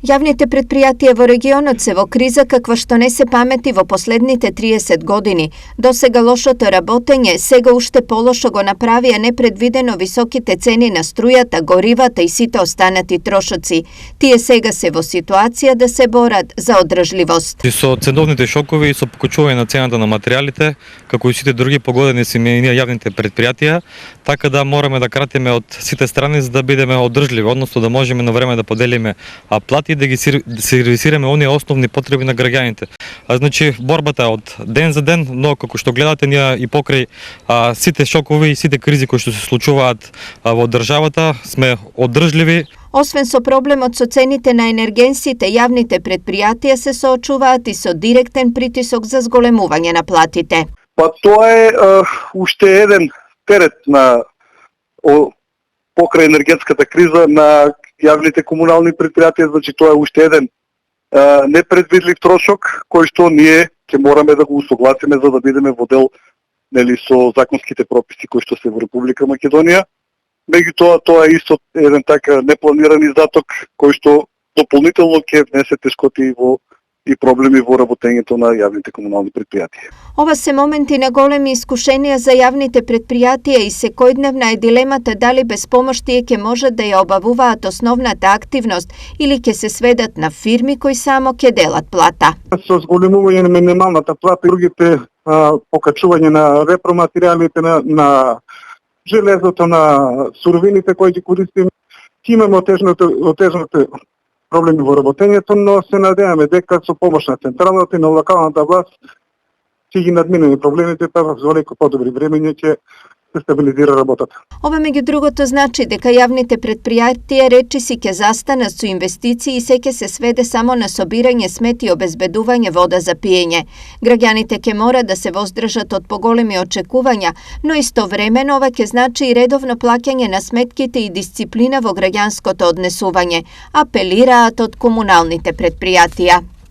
Јавните предпријатија во регионот се во криза каква што не се памети во последните 30 години. Досега лошото работење, сега уште полошо го направија непредвидено високите цени на струјата, горивата и сите останати трошоци. Тие сега се во ситуација да се борат за одржливост. Со ценовните шокови и со покачување на цената на материјалите, како и сите други погодени се и ние јавните предпријатија, така да мораме да кратиме од сите страни за да бидеме одржливи, односно да можеме на време да поделиме плати и да ги сервисираме оние основни потреби на граѓаните. Значи борбата од ден за ден, но како што гледате ние и покрај сите шокови и сите кризи кои што се случуваат во државата сме одржливи. Освен со проблемот со цените на енергенсите, јавните предпријатија се соочуваат и со директен притисок за зголемување на платите. Тоа е уште еден терет на покрај енергетската криза на јавните комунални предпријатија, значи тоа е уште еден непредвидлив трошок кој што ние ќе мораме да го усогласиме за да бидеме во дел со законските прописи кои што се во Република Македонија. Меѓутоа тоа е исто еден така непланиран издаток кој што дополнително ќе внесе тешкоти и проблеми во работењето на јавните комунални предпријатија. Ова се моменти на големи искушенија за јавните предпријатија и секојдневна е дилемата дали без помош тие ќе можат да ја обавуваат основната активност или ќе се сведат на фирми кои само ќе делат плата. Со зголемување на минималната плата и другите покачување на репроматеријалите на железото, на суровините кои ги користиме, ќе имаме отежнати проблеми во работењето, но се надеваме дека со помош на централната и на локалната власт ќе ги надминеме проблемите, па во велико подобри времења ќе се стабилизира работата. Ова меѓу другото значи дека јавните предпријатија речиси ќе застанат со инвестиции и се ќе се сведе само на собирање смети и обезбедување вода за пиење. Граѓаните ќе мора да се воздржат од поголеми очекувања, но истовремено ова ќе значи и редовно плаќање на сметките и дисциплина во граѓанското однесување, апелираат од комуналните предпријатија.